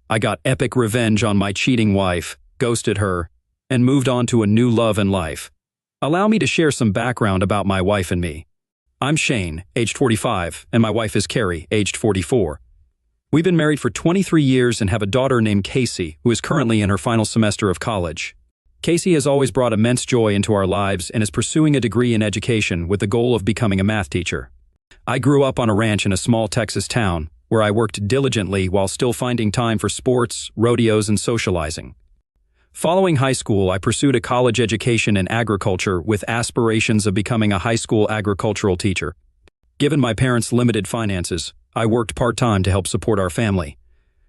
I got epic revenge on my cheating wife, ghosted her, and moved on to a new love and life. Allow me to share some background about my wife and me. I'm Shane, aged 45, and my wife is Carrie, aged 44. We've been married for 23 years and have a daughter named Casey, who is currently in her final semester of college. Casey has always brought immense joy into our lives and is pursuing a degree in education with the goal of becoming a math teacher. I grew up on a ranch in a small Texas town, where I worked diligently while still finding time for sports, rodeos, and socializing. Following high school, I pursued a college education in agriculture with aspirations of becoming a high school agricultural teacher. Given my parents' limited finances, I worked part-time to help support our family.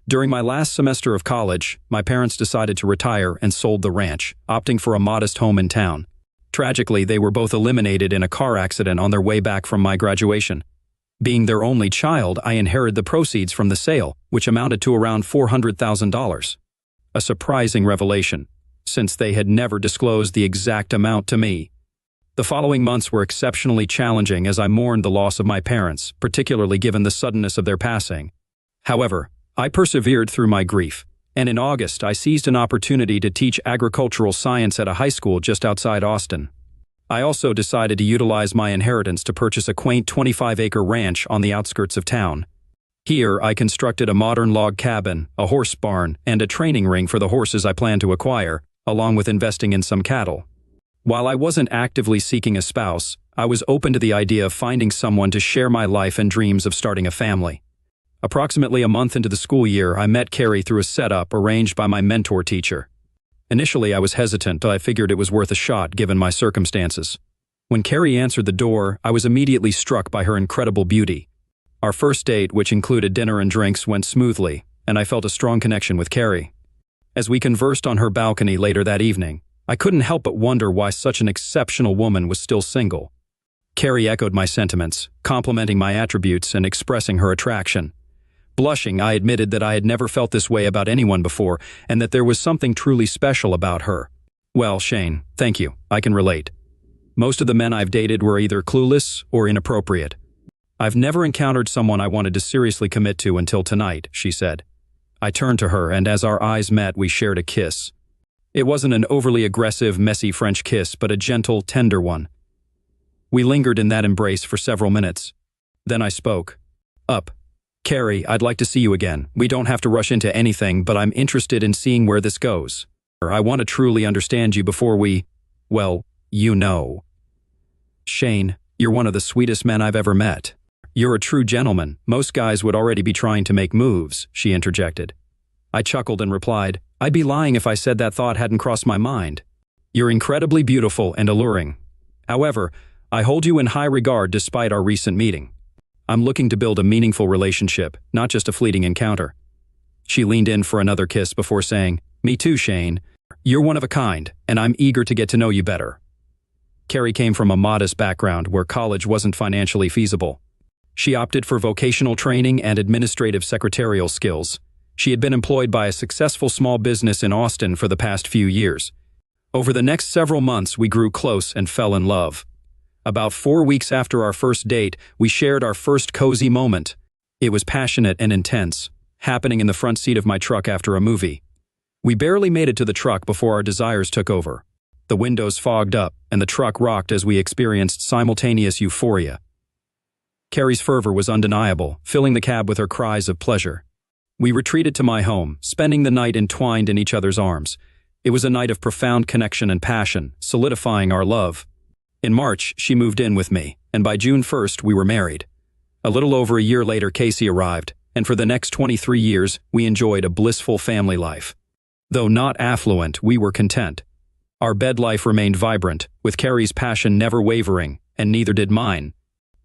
During my last semester of college, my parents decided to retire and sold the ranch, opting for a modest home in town. Tragically, they were both eliminated in a car accident on their way back from my graduation. Being their only child, I inherited the proceeds from the sale, which amounted to around $400,000. A surprising revelation, since they had never disclosed the exact amount to me. The following months were exceptionally challenging as I mourned the loss of my parents, particularly given the suddenness of their passing. However, I persevered through my grief, and in August I seized an opportunity to teach agricultural science at a high school just outside Austin. I also decided to utilize my inheritance to purchase a quaint 25-acre ranch on the outskirts of town. Here, I constructed a modern log cabin, a horse barn, and a training ring for the horses I planned to acquire, along with investing in some cattle. While I wasn't actively seeking a spouse, I was open to the idea of finding someone to share my life and dreams of starting a family. Approximately a month into the school year, I met Carrie through a setup arranged by my mentor teacher. Initially, I was hesitant, but I figured it was worth a shot given my circumstances. When Carrie answered the door, I was immediately struck by her incredible beauty. Our first date, which included dinner and drinks, went smoothly, and I felt a strong connection with Carrie. As we conversed on her balcony later that evening, I couldn't help but wonder why such an exceptional woman was still single. Carrie echoed my sentiments, complimenting my attributes and expressing her attraction. Blushing, I admitted that I had never felt this way about anyone before and that there was something truly special about her. Well, Shane, thank you. I can relate. Most of the men I've dated were either clueless or inappropriate. I've never encountered someone I wanted to seriously commit to until tonight, she said. I turned to her, and as our eyes met, we shared a kiss. It wasn't an overly aggressive, messy French kiss, but a gentle, tender one. We lingered in that embrace for several minutes. Then I spoke. Carrie, I'd like to see you again. We don't have to rush into anything, but I'm interested in seeing where this goes. I want to truly understand you before we, well, you know. Shane, you're one of the sweetest men I've ever met. You're a true gentleman. Most guys would already be trying to make moves, she interjected. I chuckled and replied, I'd be lying if I said that thought hadn't crossed my mind. You're incredibly beautiful and alluring. However, I hold you in high regard despite our recent meeting. I'm looking to build a meaningful relationship, not just a fleeting encounter. She leaned in for another kiss before saying, Me too, Shane. You're one of a kind, and I'm eager to get to know you better. Carrie came from a modest background where college wasn't financially feasible. She opted for vocational training and administrative secretarial skills. She had been employed by a successful small business in Austin for the past few years. Over the next several months, we grew close and fell in love. About 4 weeks after our first date, we shared our first cozy moment. It was passionate and intense, happening in the front seat of my truck after a movie. We barely made it to the truck before our desires took over. The windows fogged up, and the truck rocked as we experienced simultaneous euphoria. Carrie's fervor was undeniable, filling the cab with her cries of pleasure. We retreated to my home, spending the night entwined in each other's arms. It was a night of profound connection and passion, solidifying our love. In March, she moved in with me, and by June 1st, we were married. A little over a year later, Casey arrived, and for the next 23 years, we enjoyed a blissful family life. Though not affluent, we were content. Our bed life remained vibrant, with Carrie's passion never wavering, and neither did mine.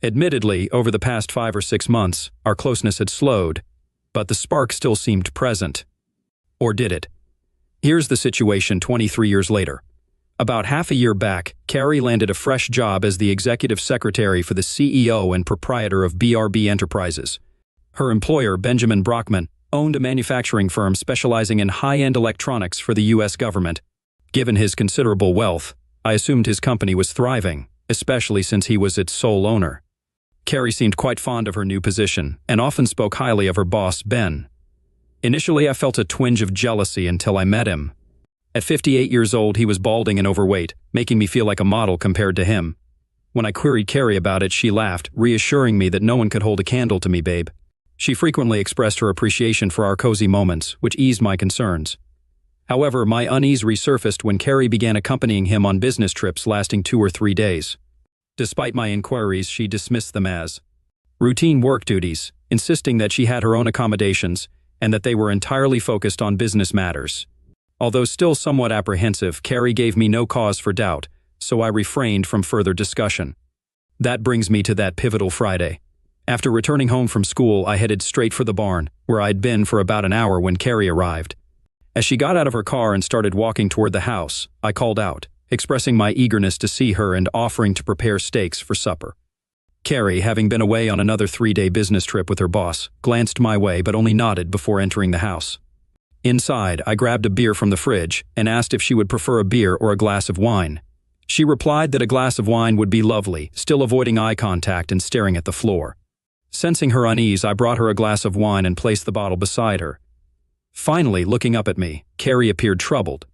Admittedly, over the past 5 or 6 months, our closeness had slowed, but the spark still seemed present. Or did it? Here's the situation 23 years later. About half a year back, Carrie landed a fresh job as the executive secretary for the CEO and proprietor of BRB Enterprises. Her employer, Benjamin Brockman, owned a manufacturing firm specializing in high-end electronics for the U.S. government. Given his considerable wealth, I assumed his company was thriving, especially since he was its sole owner. Carrie seemed quite fond of her new position and often spoke highly of her boss, Ben. Initially, I felt a twinge of jealousy until I met him. At 58 years old, he was balding and overweight, making me feel like a model compared to him. When I queried Carrie about it, she laughed, reassuring me that no one could hold a candle to me, babe. She frequently expressed her appreciation for our cozy moments, which eased my concerns. However, my unease resurfaced when Carrie began accompanying him on business trips lasting 2 or 3 days. Despite my inquiries, she dismissed them as routine work duties, insisting that she had her own accommodations and that they were entirely focused on business matters. Although still somewhat apprehensive, Carrie gave me no cause for doubt, so I refrained from further discussion. That brings me to that pivotal Friday. After returning home from school, I headed straight for the barn, where I'd been for about an hour when Carrie arrived. As she got out of her car and started walking toward the house, I called out, expressing my eagerness to see her and offering to prepare steaks for supper. Carrie, having been away on another 3-day business trip with her boss, glanced my way but only nodded before entering the house. Inside, I grabbed a beer from the fridge and asked if she would prefer a beer or a glass of wine. She replied that a glass of wine would be lovely, still avoiding eye contact and staring at the floor. Sensing her unease, I brought her a glass of wine and placed the bottle beside her. Finally, looking up at me, Carrie appeared troubled.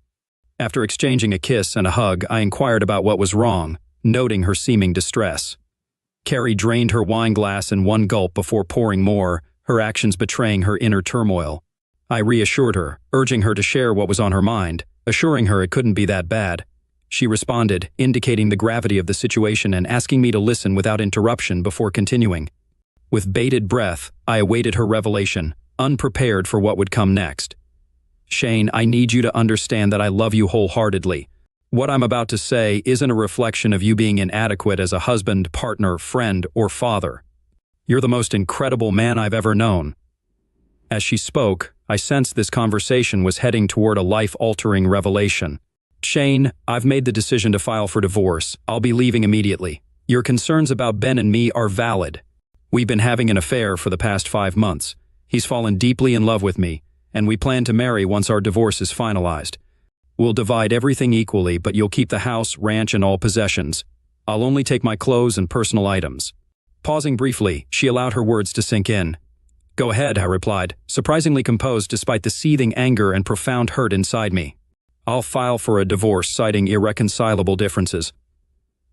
After exchanging a kiss and a hug, I inquired about what was wrong, noting her seeming distress. Carrie drained her wine glass in one gulp before pouring more, her actions betraying her inner turmoil. I reassured her, urging her to share what was on her mind, assuring her it couldn't be that bad. She responded, indicating the gravity of the situation and asking me to listen without interruption before continuing. With bated breath, I awaited her revelation, unprepared for what would come next. Shane, I need you to understand that I love you wholeheartedly. What I'm about to say isn't a reflection of you being inadequate as a husband, partner, friend, or father. You're the most incredible man I've ever known. As she spoke, I sensed this conversation was heading toward a life-altering revelation. Shane, I've made the decision to file for divorce. I'll be leaving immediately. Your concerns about Ben and me are valid. We've been having an affair for the past 5 months. He's fallen deeply in love with me, and we plan to marry once our divorce is finalized. We'll divide everything equally, but you'll keep the house, ranch, and all possessions. I'll only take my clothes and personal items. Pausing briefly, she allowed her words to sink in. Go ahead, I replied, surprisingly composed despite the seething anger and profound hurt inside me. I'll file for a divorce citing irreconcilable differences.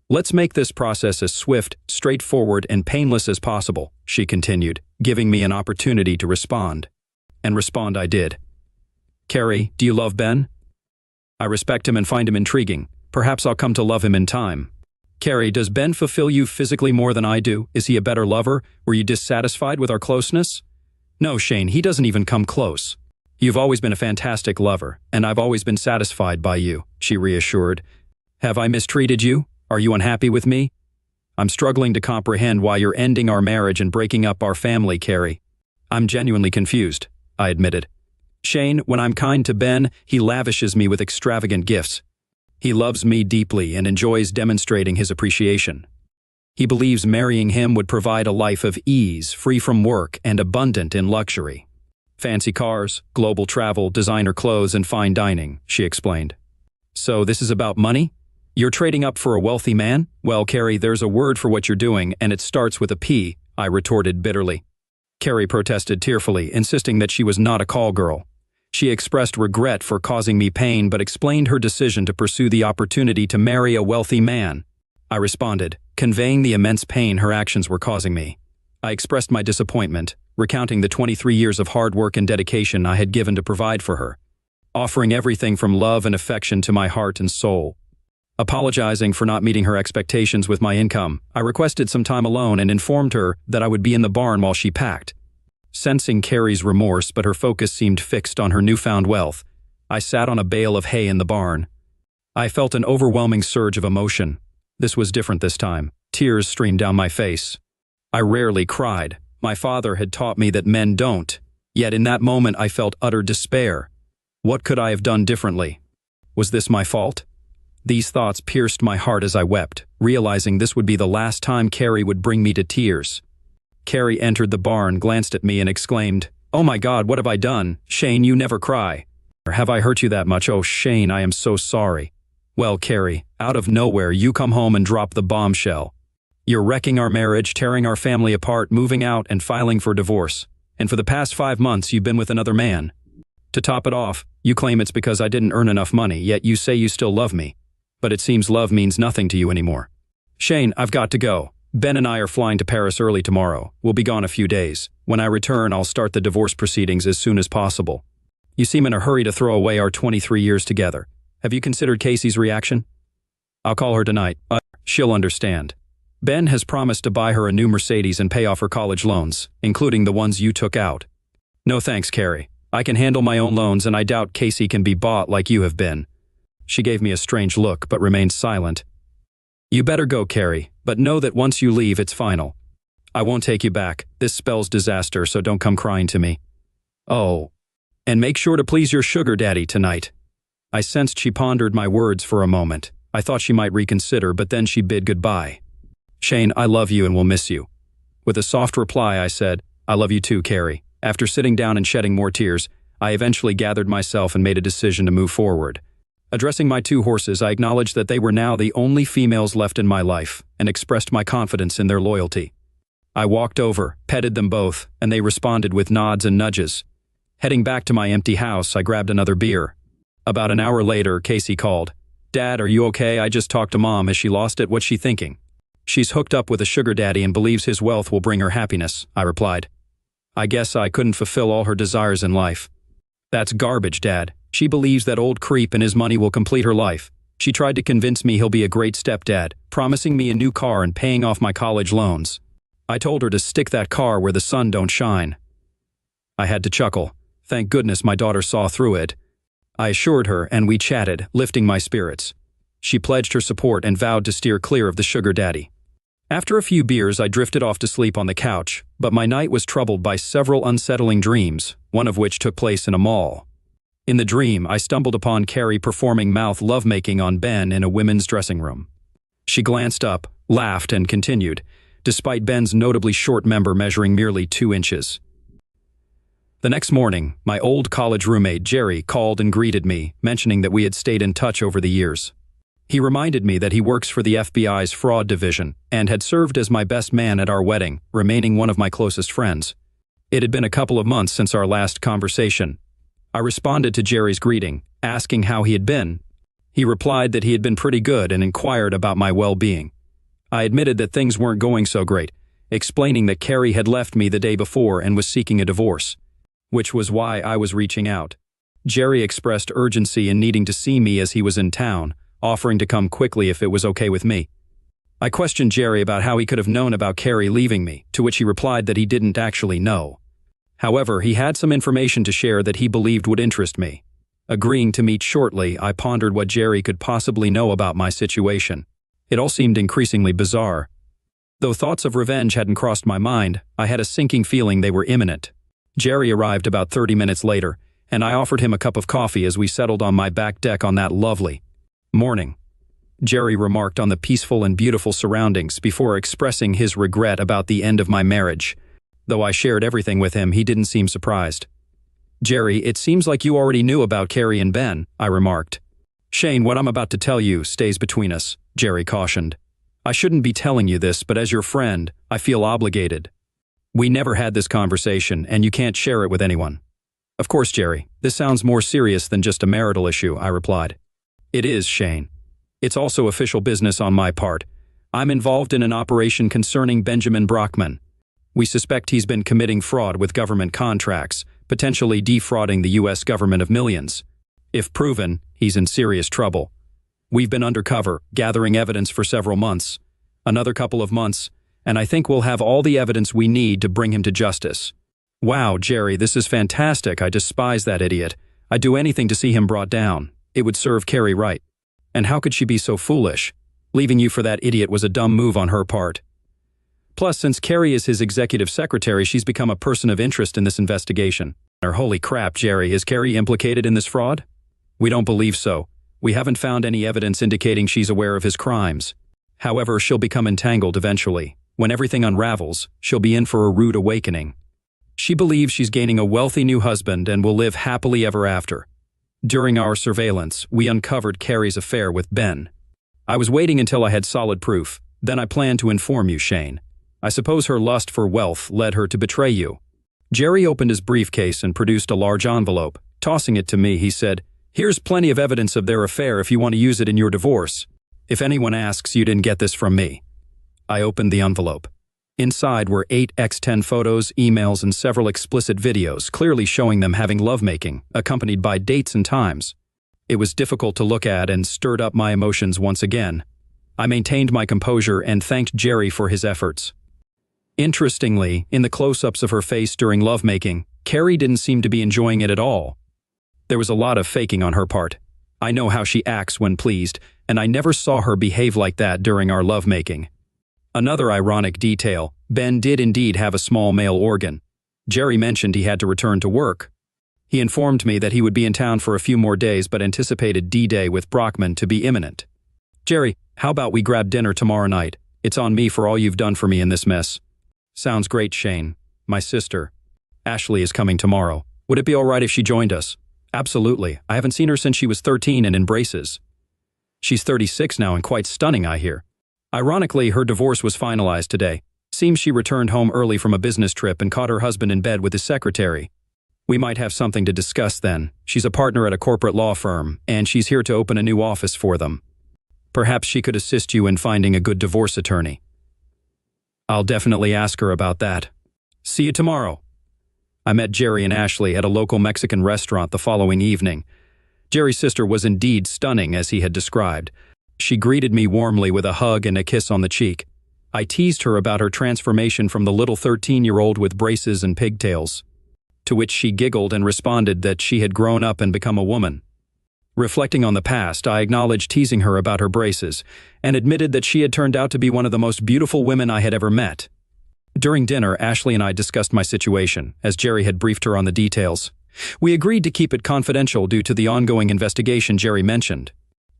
Let's make this process as swift, straightforward, and painless as possible, she continued, giving me an opportunity to respond. And respond I did. Carrie, do you love Ben? I respect him and find him intriguing. Perhaps I'll come to love him in time. Carrie, does Ben fulfill you physically more than I do? Is he a better lover? Were you dissatisfied with our closeness? No, Shane, he doesn't even come close. You've always been a fantastic lover, and I've always been satisfied by you, she reassured. Have I mistreated you? Are you unhappy with me? I'm struggling to comprehend why you're ending our marriage and breaking up our family, Carrie. I'm genuinely confused, I admitted. Shane, when I'm kind to Ben, he lavishes me with extravagant gifts. He loves me deeply and enjoys demonstrating his appreciation. He believes marrying him would provide a life of ease, free from work, and abundant in luxury. Fancy cars, global travel, designer clothes, and fine dining, she explained. So this is about money? You're trading up for a wealthy man? Well, Carrie, there's a word for what you're doing, and it starts with a P, I retorted bitterly. Carrie protested tearfully, insisting that she was not a call girl. She expressed regret for causing me pain but explained her decision to pursue the opportunity to marry a wealthy man. I responded, conveying the immense pain her actions were causing me. I expressed my disappointment, recounting the 23 years of hard work and dedication I had given to provide for her, offering everything from love and affection to my heart and soul. Apologizing for not meeting her expectations with my income, I requested some time alone and informed her that I would be in the barn while she packed. Sensing Carrie's remorse, but her focus seemed fixed on her newfound wealth, I sat on a bale of hay in the barn. I felt an overwhelming surge of emotion. This was different this time. Tears streamed down my face. I rarely cried. My father had taught me that men don't. Yet in that moment I felt utter despair. What could I have done differently? Was this my fault? These thoughts pierced my heart as I wept, realizing this would be the last time Carrie would bring me to tears. Carrie entered the barn, glanced at me, and exclaimed, "Oh my God, what have I done? Shane, you never cry. Or have I hurt you that much? Oh, Shane, I am so sorry." Well, Carrie, out of nowhere, you come home and drop the bombshell. You're wrecking our marriage, tearing our family apart, moving out, and filing for divorce. And for the past 5 months, you've been with another man. To top it off, you claim it's because I didn't earn enough money, yet you say you still love me. But it seems love means nothing to you anymore. Shane, I've got to go. Ben and I are flying to Paris early tomorrow. We'll be gone a few days. When I return, I'll start the divorce proceedings as soon as possible. You seem in a hurry to throw away our 23 years together. Have you considered Casey's reaction? I'll call her tonight. She'll understand. Ben has promised to buy her a new Mercedes and pay off her college loans, including the ones you took out. No thanks, Carrie. I can handle my own loans, and I doubt Casey can be bought like you have been. She gave me a strange look, but remained silent. You better go, Carrie, but know that once you leave, it's final. I won't take you back. This spells disaster, so don't come crying to me. Oh, and make sure to please your sugar daddy tonight. I sensed she pondered my words for a moment. I thought she might reconsider, but then she bid goodbye. Shane, I love you and will miss you. With a soft reply, I said, I love you too, Carrie. After sitting down and shedding more tears, I eventually gathered myself and made a decision to move forward. Addressing my 2 horses, I acknowledged that they were now the only females left in my life and expressed my confidence in their loyalty. I walked over, petted them both, and they responded with nods and nudges. Heading back to my empty house, I grabbed another beer. About an hour later, Casey called. Dad, are you okay? I just talked to Mom. Has she lost it? What's she thinking? She's hooked up with a sugar daddy and believes his wealth will bring her happiness, I replied. I guess I couldn't fulfill all her desires in life. That's garbage, Dad. She believes that old creep and his money will complete her life. She tried to convince me he'll be a great stepdad, promising me a new car and paying off my college loans. I told her to stick that car where the sun don't shine. I had to chuckle. Thank goodness my daughter saw through it. I assured her, and we chatted, lifting my spirits. She pledged her support and vowed to steer clear of the sugar daddy. After a few beers, I drifted off to sleep on the couch, but my night was troubled by several unsettling dreams, one of which took place in a mall. In the dream, I stumbled upon Carrie performing mouth lovemaking on Ben in a women's dressing room. She glanced up, laughed, and continued, despite Ben's notably short member measuring merely 2 inches. The next morning, my old college roommate Jerry called and greeted me, mentioning that we had stayed in touch over the years. He reminded me that he works for the FBI's fraud division and had served as my best man at our wedding, remaining one of my closest friends. It had been a couple of months since our last conversation. I responded to Jerry's greeting, asking how he had been. He replied that he had been pretty good and inquired about my well-being. I admitted that things weren't going so great, explaining that Carrie had left me the day before and was seeking a divorce, which was why I was reaching out. Jerry expressed urgency in needing to see me as he was in town, offering to come quickly if it was okay with me. I questioned Jerry about how he could have known about Carrie leaving me, to which he replied that he didn't actually know. However, he had some information to share that he believed would interest me. Agreeing to meet shortly, I pondered what Jerry could possibly know about my situation. It all seemed increasingly bizarre. Though thoughts of revenge hadn't crossed my mind, I had a sinking feeling they were imminent. Jerry arrived about 30 minutes later, and I offered him a cup of coffee as we settled on my back deck on that lovely morning. Jerry remarked on the peaceful and beautiful surroundings before expressing his regret about the end of my marriage. Though I shared everything with him, he didn't seem surprised. Jerry, it seems like you already knew about Carrie and Ben, I remarked. Shane, what I'm about to tell you stays between us, Jerry cautioned. I shouldn't be telling you this, but as your friend, I feel obligated. We never had this conversation, and you can't share it with anyone. Of course, Jerry, this sounds more serious than just a marital issue, I replied. It is, Shane. It's also official business on my part. I'm involved in an operation concerning Benjamin Brockman. We suspect he's been committing fraud with government contracts, potentially defrauding the U.S. government of millions. If proven, he's in serious trouble. We've been undercover, gathering evidence for several months. Another couple of months, and I think we'll have all the evidence we need to bring him to justice. Wow, Jerry, this is fantastic. I despise that idiot. I'd do anything to see him brought down. It would serve Carrie right. And how could she be so foolish? Leaving you for that idiot was a dumb move on her part. Plus, since Carrie is his executive secretary, she's become a person of interest in this investigation. Holy crap, Jerry, is Carrie implicated in this fraud? We don't believe so. We haven't found any evidence indicating she's aware of his crimes. However, she'll become entangled eventually. When everything unravels, she'll be in for a rude awakening. She believes she's gaining a wealthy new husband and will live happily ever after. During our surveillance, we uncovered Carrie's affair with Ben. I was waiting until I had solid proof. Then I planned to inform you, Shane. I suppose her lust for wealth led her to betray you. Jerry opened his briefcase and produced a large envelope. Tossing it to me, he said, "Here's plenty of evidence of their affair if you want to use it in your divorce. If anyone asks, you didn't get this from me." I opened the envelope. Inside were 8x10 photos, emails, and several explicit videos, clearly showing them having lovemaking, accompanied by dates and times. It was difficult to look at and stirred up my emotions once again. I maintained my composure and thanked Jerry for his efforts. Interestingly, in the close-ups of her face during lovemaking, Carrie didn't seem to be enjoying it at all. There was a lot of faking on her part. I know how she acts when pleased, and I never saw her behave like that during our lovemaking. Another ironic detail, Ben did indeed have a small male organ. Jerry mentioned he had to return to work. He informed me that he would be in town for a few more days but anticipated D-Day with Brockman to be imminent. "Jerry, how about we grab dinner tomorrow night? It's on me for all you've done for me in this mess." "Sounds great, Shane. My sister, Ashley, is coming tomorrow. Would it be all right if she joined us?" "Absolutely. I haven't seen her since she was 13 and in braces. She's 36 now and quite stunning, I hear." Ironically, her divorce was finalized today. Seems she returned home early from a business trip and caught her husband in bed with his secretary. "We might have something to discuss then. She's a partner at a corporate law firm, and she's here to open a new office for them. Perhaps she could assist you in finding a good divorce attorney." "I'll definitely ask her about that. See you tomorrow." I met Jerry and Ashley at a local Mexican restaurant the following evening. Jerry's sister was indeed stunning, as he had described. She greeted me warmly with a hug and a kiss on the cheek. I teased her about her transformation from the little 13-year-old with braces and pigtails, to which she giggled and responded that she had grown up and become a woman. Reflecting on the past, I acknowledged teasing her about her braces and admitted that she had turned out to be one of the most beautiful women I had ever met. During dinner, Ashley and I discussed my situation, as Jerry had briefed her on the details. We agreed to keep it confidential due to the ongoing investigation Jerry mentioned.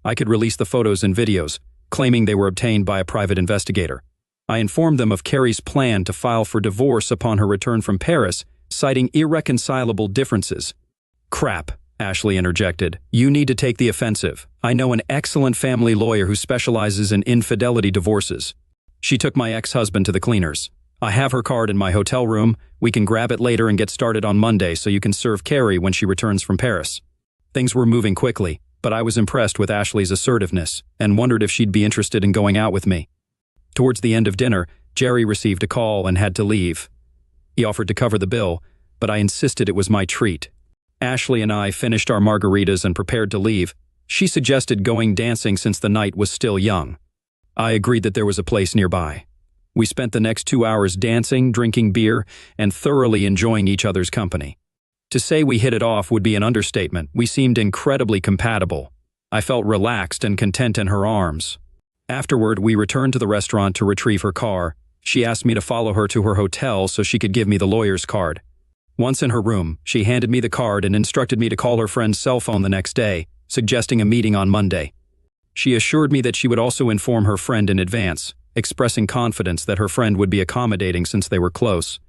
I could release the photos and videos, claiming they were obtained by a private investigator. I informed them of Carrie's plan to file for divorce upon her return from Paris, citing irreconcilable differences. "Crap," Ashley interjected. "You need to take the offensive. I know an excellent family lawyer who specializes in infidelity divorces." She took my ex-husband to the cleaners. "I have her card in my hotel room. We can grab it later and get started on Monday so you can serve Carrie when she returns from Paris." Things were moving quickly, but I was impressed with Ashley's assertiveness and wondered if she'd be interested in going out with me. Towards the end of dinner, Jerry received a call and had to leave. He offered to cover the bill, but I insisted it was my treat. Ashley and I finished our margaritas and prepared to leave. She suggested going dancing since the night was still young. I agreed that there was a place nearby. We spent the next 2 hours dancing, drinking beer, and thoroughly enjoying each other's company. To say we hit it off would be an understatement. We seemed incredibly compatible. I felt relaxed and content in her arms. Afterward, we returned to the restaurant to retrieve her car. She asked me to follow her to her hotel so she could give me the lawyer's card. Once in her room, she handed me the card and instructed me to call her friend's cell phone the next day, suggesting a meeting on Monday. She assured me that she would also inform her friend in advance, expressing confidence that her friend would be accommodating since they were close.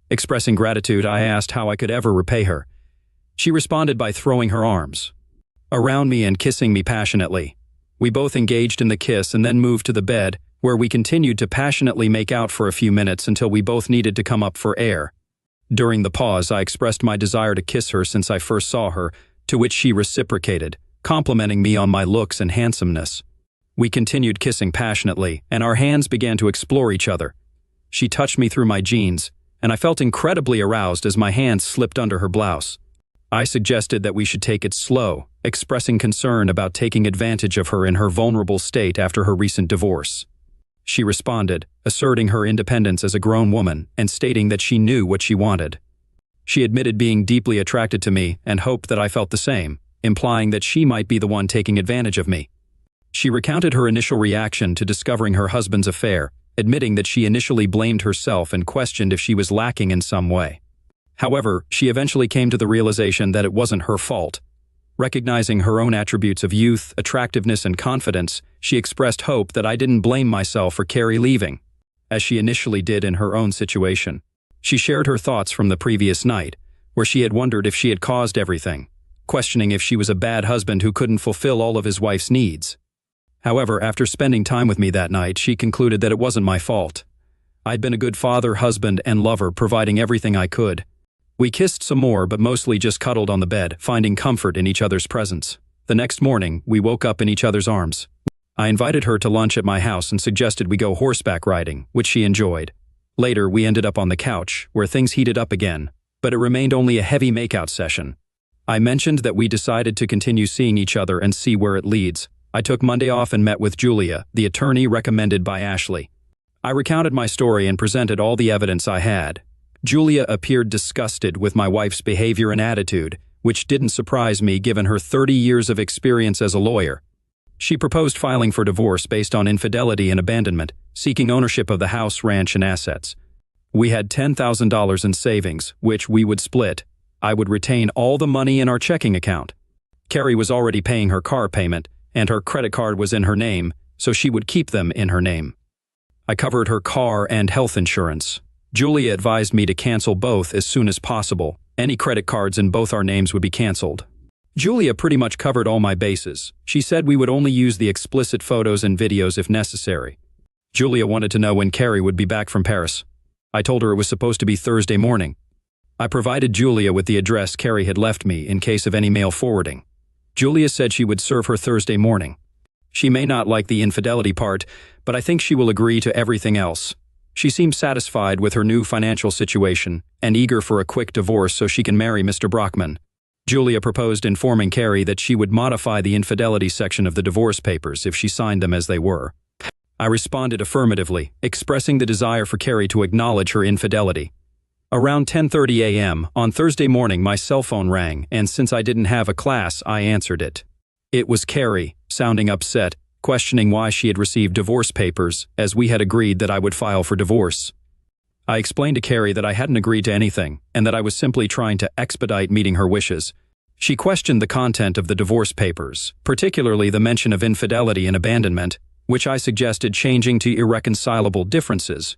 Expressing gratitude, I asked how I could ever repay her. She responded by throwing her arms around me and kissing me passionately. We both engaged in the kiss and then moved to the bed, where we continued to passionately make out for a few minutes until we both needed to come up for air. During the pause, I expressed my desire to kiss her since I first saw her, to which she reciprocated, complimenting me on my looks and handsomeness. We continued kissing passionately, and our hands began to explore each other. She touched me through my jeans, and I felt incredibly aroused as my hands slipped under her blouse. I suggested that we should take it slow, expressing concern about taking advantage of her in her vulnerable state after her recent divorce. She responded, asserting her independence as a grown woman and stating that she knew what she wanted. She admitted being deeply attracted to me and hoped that I felt the same, implying that she might be the one taking advantage of me. She recounted her initial reaction to discovering her husband's affair, admitting that she initially blamed herself and questioned if she was lacking in some way. However, she eventually came to the realization that it wasn't her fault. Recognizing her own attributes of youth, attractiveness, and confidence, she expressed hope that I didn't blame myself for Carrie leaving, as she initially did in her own situation. She shared her thoughts from the previous night, where she had wondered if she had caused everything, questioning if she was a bad husband who couldn't fulfill all of his wife's needs. However, after spending time with me that night, she concluded that it wasn't my fault. I'd been a good father, husband, and lover, providing everything I could. We kissed some more, but mostly just cuddled on the bed, finding comfort in each other's presence. The next morning, we woke up in each other's arms. I invited her to lunch at my house and suggested we go horseback riding, which she enjoyed. Later, we ended up on the couch, where things heated up again, but it remained only a heavy makeout session. I mentioned that we decided to continue seeing each other and see where it leads. I took Monday off and met with Julia, the attorney recommended by Ashley. I recounted my story and presented all the evidence I had. Julia appeared disgusted with my wife's behavior and attitude, which didn't surprise me given her 30 years of experience as a lawyer. She proposed filing for divorce based on infidelity and abandonment, seeking ownership of the house, ranch, and assets. We had $10,000 in savings, which we would split. I would retain all the money in our checking account. Carrie was already paying her car payment, and her credit card was in her name, so she would keep them in her name. I covered her car and health insurance. Julia advised me to cancel both as soon as possible. Any credit cards in both our names would be canceled. Julia pretty much covered all my bases. She said we would only use the explicit photos and videos if necessary. Julia wanted to know when Carrie would be back from Paris. I told her it was supposed to be Thursday morning. I provided Julia with the address Carrie had left me in case of any mail forwarding. Julia said she would serve her Thursday morning. She may not like the infidelity part, but I think she will agree to everything else. She seems satisfied with her new financial situation and eager for a quick divorce so she can marry Mr. Brockman. Julia proposed informing Carrie that she would modify the infidelity section of the divorce papers if she signed them as they were. I responded affirmatively, expressing the desire for Carrie to acknowledge her infidelity. Around 10:30 a.m. on Thursday morning, my cell phone rang, and since I didn't have a class, I answered it. It was Carrie, sounding upset, questioning why she had received divorce papers, as we had agreed that I would file for divorce. I explained to Carrie that I hadn't agreed to anything, and that I was simply trying to expedite meeting her wishes. She questioned the content of the divorce papers, particularly the mention of infidelity and abandonment, which I suggested changing to irreconcilable differences.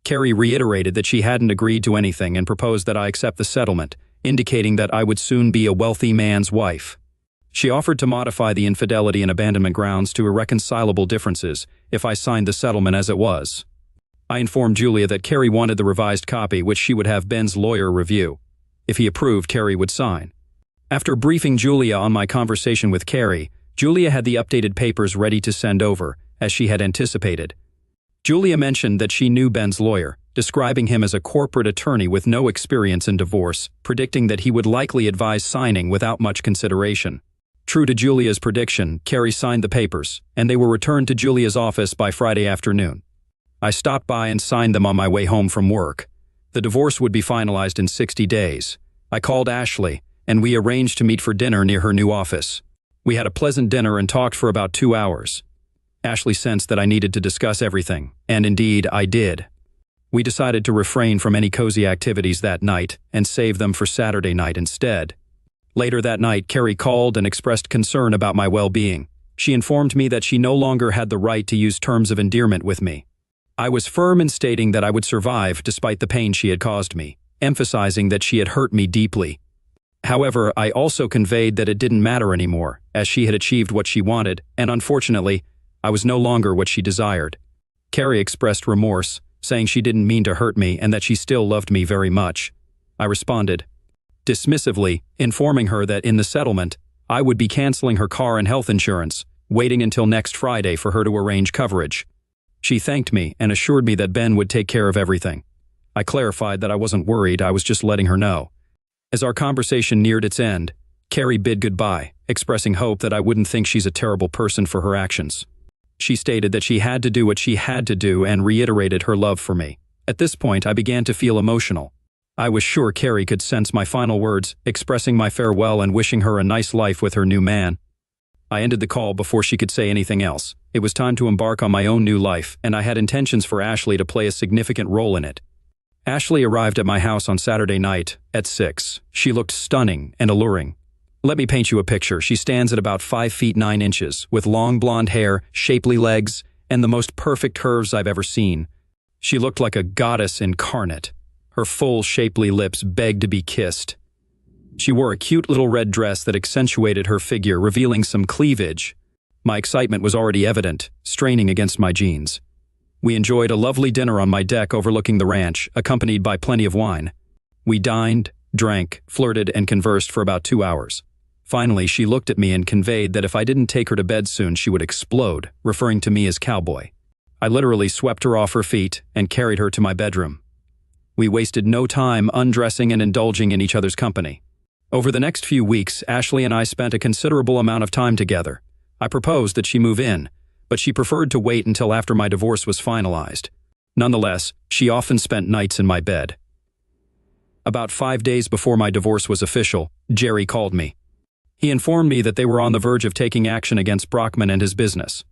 Carrie reiterated that she hadn't agreed to anything and proposed that I accept the settlement, indicating that I would soon be a wealthy man's wife. She offered to modify the infidelity and abandonment grounds to irreconcilable differences if I signed the settlement as it was. I informed Julia that Carrie wanted the revised copy, which she would have Ben's lawyer review. If he approved, Carrie would sign. After briefing Julia on my conversation with Carrie, Julia had the updated papers ready to send over, as she had anticipated. Julia mentioned that she knew Ben's lawyer, describing him as a corporate attorney with no experience in divorce, predicting that he would likely advise signing without much consideration. True to Julia's prediction, Carrie signed the papers, and they were returned to Julia's office by Friday afternoon. I stopped by and signed them on my way home from work. The divorce would be finalized in 60 days. I called Ashley, and we arranged to meet for dinner near her new office. We had a pleasant dinner and talked for about 2 hours. Ashley sensed that I needed to discuss everything, and indeed, I did. We decided to refrain from any cozy activities that night and save them for Saturday night instead. Later that night, Carrie called and expressed concern about my well-being. She informed me that she no longer had the right to use terms of endearment with me. I was firm in stating that I would survive despite the pain she had caused me, emphasizing that she had hurt me deeply. However, I also conveyed that it didn't matter anymore, as she had achieved what she wanted, and unfortunately, I was no longer what she desired. Carrie expressed remorse, saying she didn't mean to hurt me and that she still loved me very much. I responded dismissively, informing her that in the settlement, I would be canceling her car and health insurance, waiting until next Friday for her to arrange coverage. She thanked me and assured me that Ben would take care of everything. I clarified that I wasn't worried, I was just letting her know. As our conversation neared its end, Carrie bid goodbye, expressing hope that I wouldn't think she's a terrible person for her actions. She stated that she had to do what she had to do and reiterated her love for me. At this point, I began to feel emotional. I was sure Carrie could sense my final words, expressing my farewell and wishing her a nice life with her new man. I ended the call before she could say anything else. It was time to embark on my own new life, and I had intentions for Ashley to play a significant role in it. Ashley arrived at my house on Saturday night at 6. She looked stunning and alluring. Let me paint you a picture. She stands at about 5 feet 9 inches, with long blonde hair, shapely legs, and the most perfect curves I've ever seen. She looked like a goddess incarnate. Her full, shapely lips begged to be kissed. She wore a cute little red dress that accentuated her figure, revealing some cleavage. My excitement was already evident, straining against my jeans. We enjoyed a lovely dinner on my deck overlooking the ranch, accompanied by plenty of wine. We dined, drank, flirted, and conversed for about 2 hours. Finally, she looked at me and conveyed that if I didn't take her to bed soon, she would explode, referring to me as cowboy. I literally swept her off her feet and carried her to my bedroom. We wasted no time undressing and indulging in each other's company. Over the next few weeks, Ashley and I spent a considerable amount of time together. I proposed that she move in, but she preferred to wait until after my divorce was finalized. Nonetheless, she often spent nights in my bed. About 5 days before my divorce was official, Jerry called me. He informed me that they were on the verge of taking action against Brockman and his business.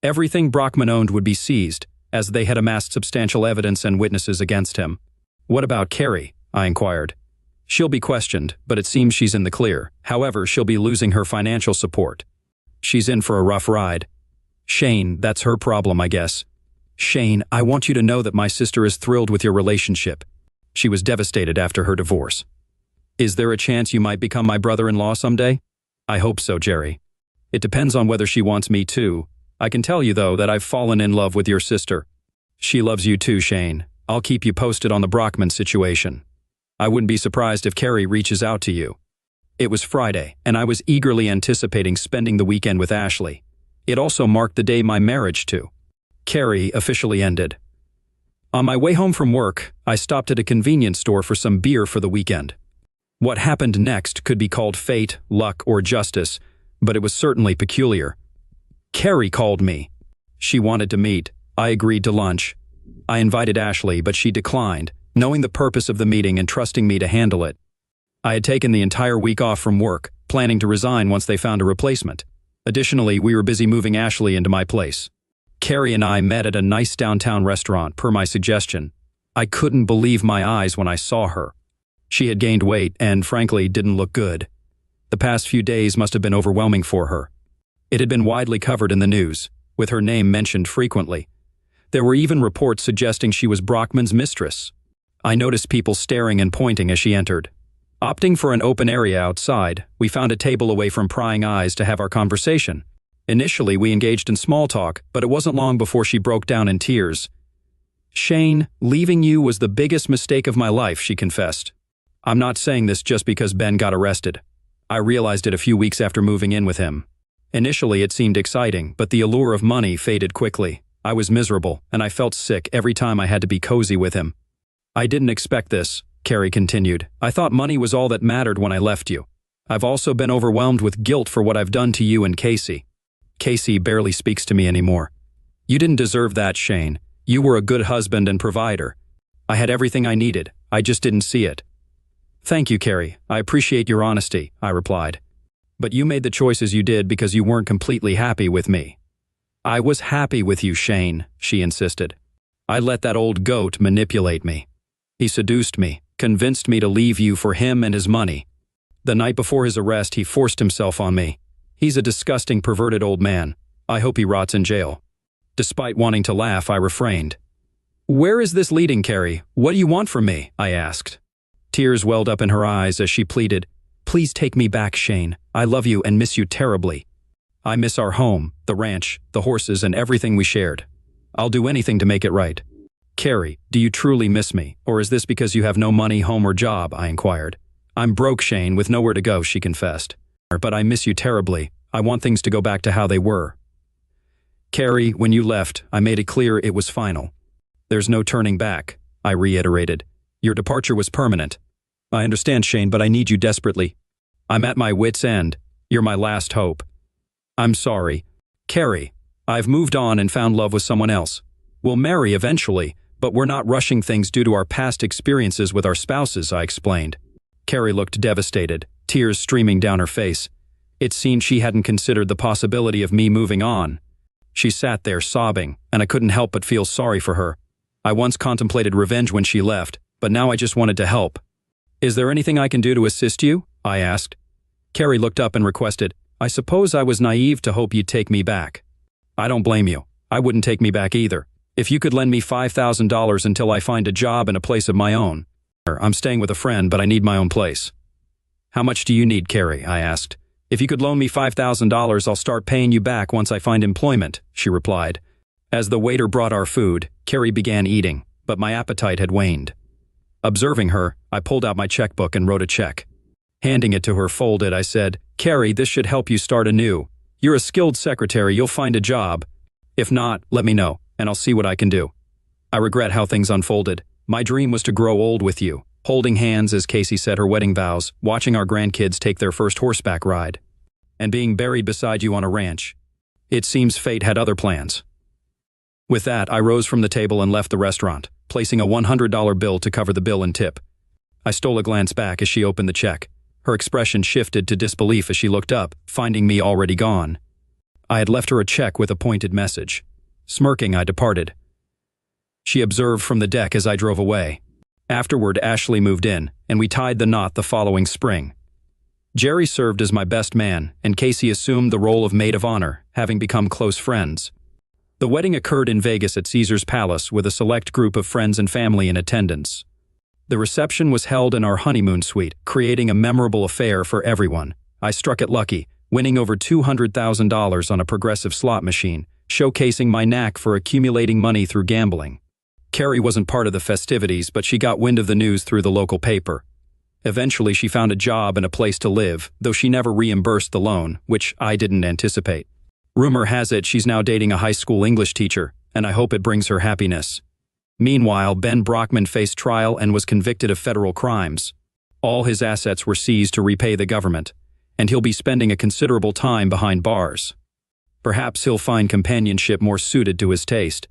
Everything Brockman owned would be seized, as they had amassed substantial evidence and witnesses against him. "What about Carrie?" I inquired. "She'll be questioned, but it seems she's in the clear. However, she'll be losing her financial support. She's in for a rough ride." "Shane, that's her problem, I guess." "Shane, I want you to know that my sister is thrilled with your relationship. She was devastated after her divorce. Is there a chance you might become my brother-in-law someday?" "I hope so, Jerry. It depends on whether she wants me too. I can tell you, though, that I've fallen in love with your sister. She loves you too, Shane. I'll keep you posted on the Brockman situation. I wouldn't be surprised if Carrie reaches out to you." It was Friday, and I was eagerly anticipating spending the weekend with Ashley. It also marked the day my marriage to Carrie officially ended. On my way home from work, I stopped at a convenience store for some beer for the weekend. What happened next could be called fate, luck, or justice, but it was certainly peculiar. Carrie called me. She wanted to meet. I agreed to lunch. I invited Ashley, but she declined, knowing the purpose of the meeting and trusting me to handle it. I had taken the entire week off from work, planning to resign once they found a replacement. Additionally, we were busy moving Ashley into my place. Carrie and I met at a nice downtown restaurant per my suggestion. I couldn't believe my eyes when I saw her. She had gained weight and, frankly, didn't look good. The past few days must have been overwhelming for her. It had been widely covered in the news, with her name mentioned frequently. There were even reports suggesting she was Brockman's mistress. I noticed people staring and pointing as she entered. Opting for an open area outside, we found a table away from prying eyes to have our conversation. Initially, we engaged in small talk, but it wasn't long before she broke down in tears. "Shane, leaving you was the biggest mistake of my life," she confessed. "I'm not saying this just because Ben got arrested. I realized it a few weeks after moving in with him. Initially, it seemed exciting, but the allure of money faded quickly. I was miserable, and I felt sick every time I had to be cozy with him." "I didn't expect this," Carrie continued. "I thought money was all that mattered when I left you. I've also been overwhelmed with guilt for what I've done to you and Casey." "Casey barely speaks to me anymore." "You didn't deserve that, Shane. You were a good husband and provider. I had everything I needed. I just didn't see it." "Thank you, Carrie. I appreciate your honesty," I replied. "But you made the choices you did because you weren't completely happy with me." "I was happy with you, Shane," she insisted. "I let that old goat manipulate me. He seduced me, convinced me to leave you for him and his money. The night before his arrest, he forced himself on me. He's a disgusting, perverted old man. I hope he rots in jail." Despite wanting to laugh, I refrained. "Where is this leading, Carrie? What do you want from me?" I asked. Tears welled up in her eyes as she pleaded, "Please take me back, Shane. I love you and miss you terribly. I miss our home, the ranch, the horses, and everything we shared. I'll do anything to make it right." "Carrie, do you truly miss me, or is this because you have no money, home, or job?" I inquired. "I'm broke, Shane, with nowhere to go," she confessed. "But I miss you terribly. I want things to go back to how they were." "Carrie, when you left, I made it clear it was final. There's no turning back," I reiterated. "Your departure was permanent." "I understand, Shane, but I need you desperately. I'm at my wit's end. You're my last hope." "I'm sorry. Carrie, I've moved on and found love with someone else. We'll marry eventually, but we're not rushing things due to our past experiences with our spouses," I explained. Carrie looked devastated, tears streaming down her face. It seemed she hadn't considered the possibility of me moving on. She sat there sobbing, and I couldn't help but feel sorry for her. I once contemplated revenge when she left, but now I just wanted to help. "Is there anything I can do to assist you?" I asked. Carrie looked up and requested, "I suppose I was naive to hope you'd take me back." "I don't blame you. I wouldn't take me back either. If you could lend me $5,000 until I find a job and a place of my own." "I'm staying with a friend, but I need my own place." "How much do you need, Carrie?" I asked. "If you could loan me $5,000, I'll start paying you back once I find employment," she replied. As the waiter brought our food, Carrie began eating, but my appetite had waned. Observing her, I pulled out my checkbook and wrote a check. Handing it to her folded, I said, "Carrie, this should help you start anew. You're a skilled secretary, you'll find a job. If not, let me know, and I'll see what I can do. I regret how things unfolded. My dream was to grow old with you, holding hands as Casey said her wedding vows, watching our grandkids take their first horseback ride, and being buried beside you on a ranch. It seems fate had other plans." With that, I rose from the table and left the restaurant, placing a $100 bill to cover the bill and tip. I stole a glance back as she opened the check. Her expression shifted to disbelief as she looked up, finding me already gone. I had left her a check with a pointed message. Smirking, I departed. She observed from the deck as I drove away. Afterward, Ashley moved in, and we tied the knot the following spring. Jerry served as my best man, and Casey assumed the role of maid of honor, having become close friends. The wedding occurred in Vegas at Caesar's Palace with a select group of friends and family in attendance. The reception was held in our honeymoon suite, creating a memorable affair for everyone. I struck it lucky, winning over $200,000 on a progressive slot machine, showcasing my knack for accumulating money through gambling. Carrie wasn't part of the festivities, but she got wind of the news through the local paper. Eventually, she found a job and a place to live, though she never reimbursed the loan, which I didn't anticipate. Rumor has it she's now dating a high school English teacher, and I hope it brings her happiness. Meanwhile, Ben Brockman faced trial and was convicted of federal crimes. All his assets were seized to repay the government, and he'll be spending a considerable time behind bars. Perhaps he'll find companionship more suited to his taste.